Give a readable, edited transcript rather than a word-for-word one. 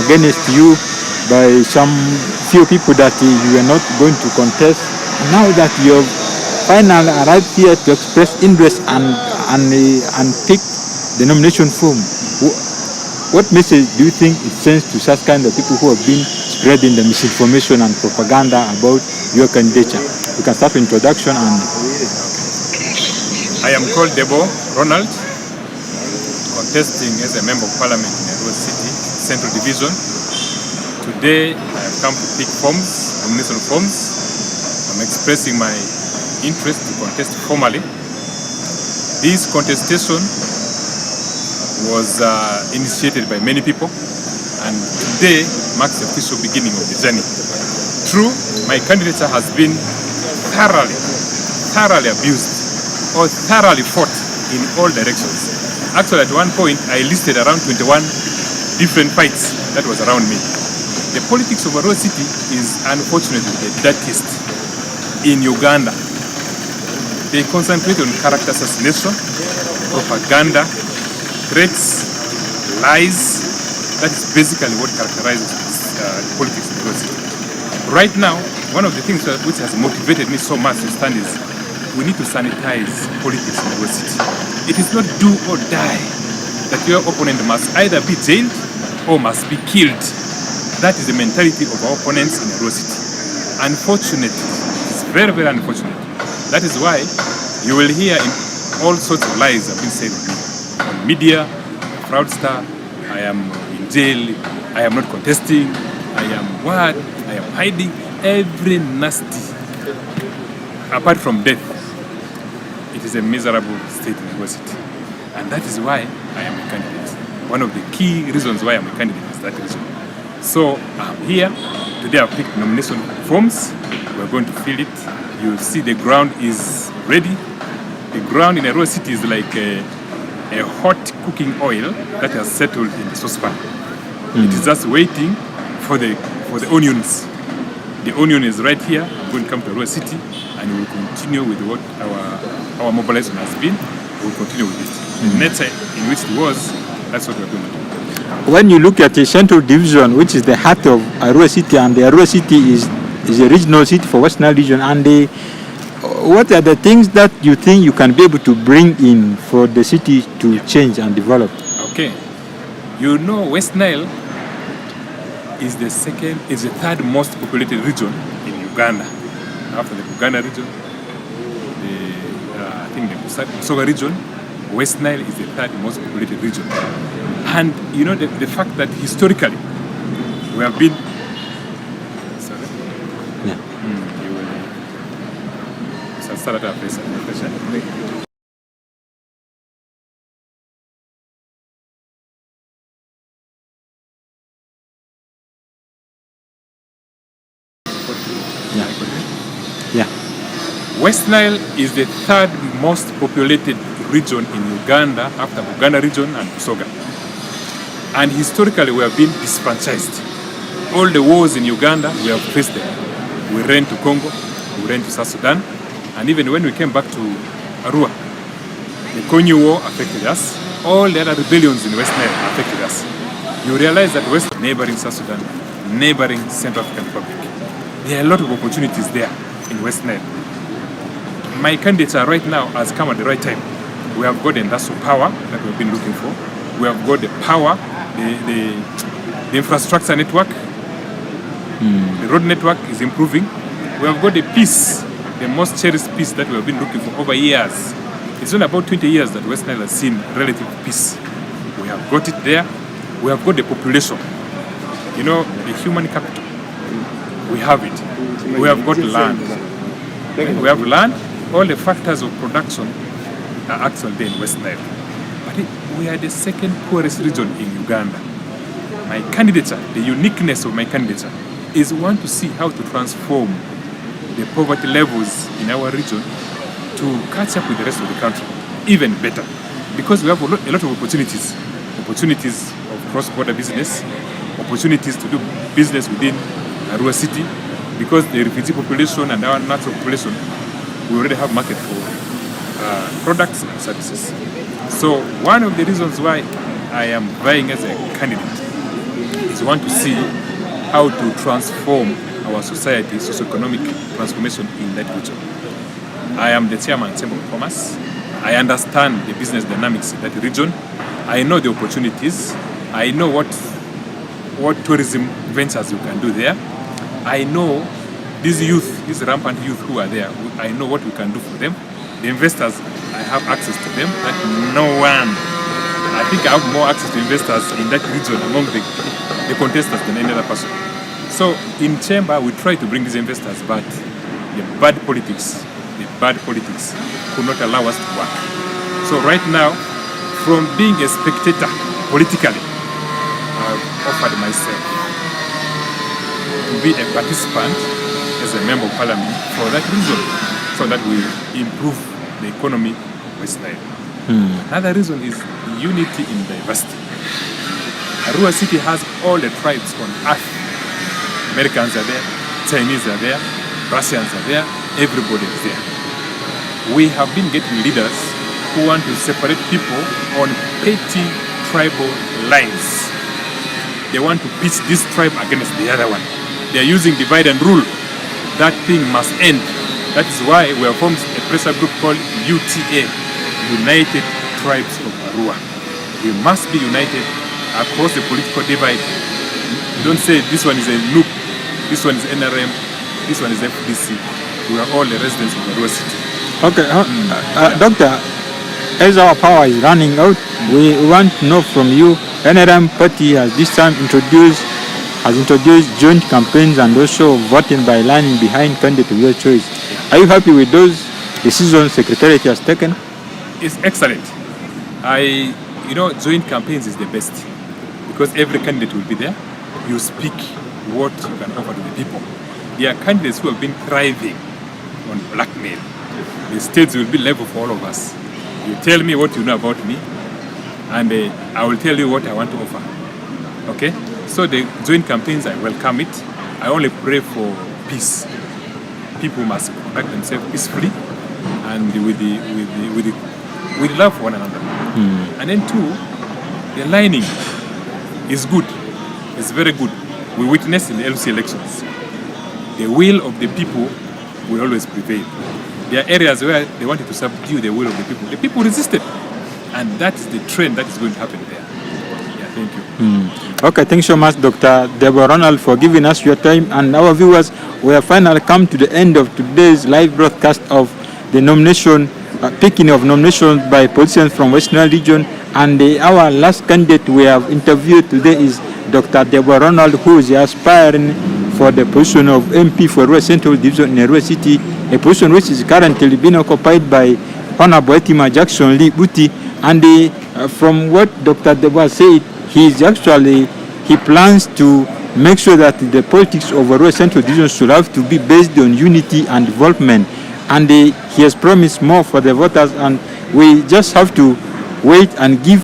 against you by some few people that you were not going to contest. Now that you have finally arrived here to express interest and pick the nomination form, what message do you think it sends to such kind of people who have been spreading the misinformation and propaganda about your candidature? You can start with introduction and... I am called Debo, Ronald, contesting as a member of parliament in Arua City, Central Division. Today I have come to pick forms, nomination forms. I'm expressing my interest to contest formally. This contestation was initiated by many people, and today marks the official beginning of the journey. True, my candidature has been thoroughly abused or thoroughly fought in all directions. Actually, at one point, I listed around 21 different fights that was around me. The politics of Arua City is unfortunately the dirtiest in Uganda. They concentrate on character assassination, propaganda, threats, lies. That is basically what characterizes politics in Arua City. Right now, one of the things which has motivated me so much to stand is we need to sanitize politics in Arua City. It is not do or die that your opponent must either be jailed or must be killed. That is the mentality of our opponents in Arua City. Unfortunately, it's very, very unfortunate. That is why you will hear in all sorts of lies have been said on media, fraudster, I am in jail, I am not contesting, I am what, I am hiding, every nasty. Apart from death, it is a miserable state in Arua City. And that is why I am a candidate. One of the key reasons why I'm a candidate is that reason. So I'm here. Today I've picked nomination forms. We're going to fill it. You'll see the ground is ready. The ground in Arua City is like a hot cooking oil that has settled in the saucepan. It is just waiting for the onions. The onion is right here. I'm going to come to Arua City and we'll continue with what our mobilization has been. We'll continue with it. The nature in which it was, that's what we're going to do. When you look at the Central Division, which is the heart of Arua City, and the Arua City is a regional city for West Nile region, and what are the things that you think you can be able to bring in for the city to change and develop? Okay. You know, West Nile is the third most populated region in Uganda. After the Uganda region, I think the Busoga region, West Nile is the third most populated region. And you know the fact that historically we have been... Sorry? Yeah. You will... start at our place. Yeah. West Nile is the third most populated region in Uganda after Uganda region and Busoga. And historically we have been disfranchised. All the wars in Uganda, we have faced them. We ran to Congo, we ran to South Sudan, and even when we came back to Arua, the Konyi War affected us. All the other rebellions in West Nile affected us. You realize that West, neighboring South Sudan, neighboring Central African Republic, there are a lot of opportunities there in West Nile. My candidature right now has come at the right time. We have got the industrial power that we've been looking for. We have got the power, the infrastructure network. The road network is improving. We have got the peace, the most cherished peace that we have been looking for over years. It's only about 20 years that West Nile has seen relative peace. We have got it there. We have got the population. You know, the human capital. We have it. We have got land. We have land. All the factors of production are actually there in West Nile. But we are the second poorest region in Uganda. My candidature, the uniqueness of my candidature, is one to see how to transform the poverty levels in our region to catch up with the rest of the country, even better. Because we have a lot of opportunities. Opportunities of cross-border business, opportunities to do business within Arua City, because the refugee population and our natural population, we already have market for products and services. So one of the reasons why I am vying as a candidate is we want to see how to transform our society, socio-economic transformation in that region. I am the chairman of the Chamber of Commerce. I understand the business dynamics in that region. I know the opportunities. I know what tourism ventures you can do there. I know these youth, these rampant youth who are there. I know what we can do for them. The investors, I have access to them, but no one. I think I have more access to investors in that region among the contestants than any other person. So in Chamber, we try to bring these investors, but the bad politics could not allow us to work. So right now, from being a spectator politically, I've offered myself to be a participant as a member of parliament for that reason, so that we improve the economy of West Nile. Another reason is unity in diversity. Arua city has all the tribes on earth. Americans are there, Chinese are there, Russians are there, everybody is there. We have been getting leaders who want to separate people on petty tribal lines. They want to pitch this tribe against the other one. They are using divide and rule. That thing must end. That is why we have formed a pressure group called UTA, United Tribes of Arua. We must be united across the political divide. Don't say this one is a NUP, this one is NRM, this one is FDC. We are all the residents of Arua city. Okay, Doctor, as our power is running out, we want to know from you, NRM party has this time introduced joint campaigns and also voting by lining behind candidate of your choice. Are you happy with those decisions Secretariat has taken? It's excellent. Joint campaigns is the best because every candidate will be there. You speak what you can offer to the people. There are candidates who have been thriving on blackmail. The stage will be level for all of us. You tell me what you know about me, and I will tell you what I want to offer. Okay? So the joint campaigns, I welcome it. I only pray for peace. People must conduct themselves peacefully and with love for one another. And then two, the lining is good. It's very good. We witnessed in the LC elections. The will of the people will always prevail. There are areas where they wanted to subdue the will of the people. The people resisted. And that is the trend that is going to happen there. Yeah, thank you. Okay, thanks so much, Dr. Debo Ronald, for giving us your time. And our viewers, we have finally come to the end of today's live broadcast of the nomination, picking of nominations by politicians from West Nile region. And our last candidate we have interviewed today is Dr. Debo Ronald, who is aspiring for the position of MP for Arua Central Division in Arua City, a position which is currently being occupied by Honorable Etima Jackson Lee Buti. And from what Dr. Debo said, he plans to make sure that the politics of Arua Central Division should have to be based on unity and development. And he has promised more for the voters, and we just have to wait and give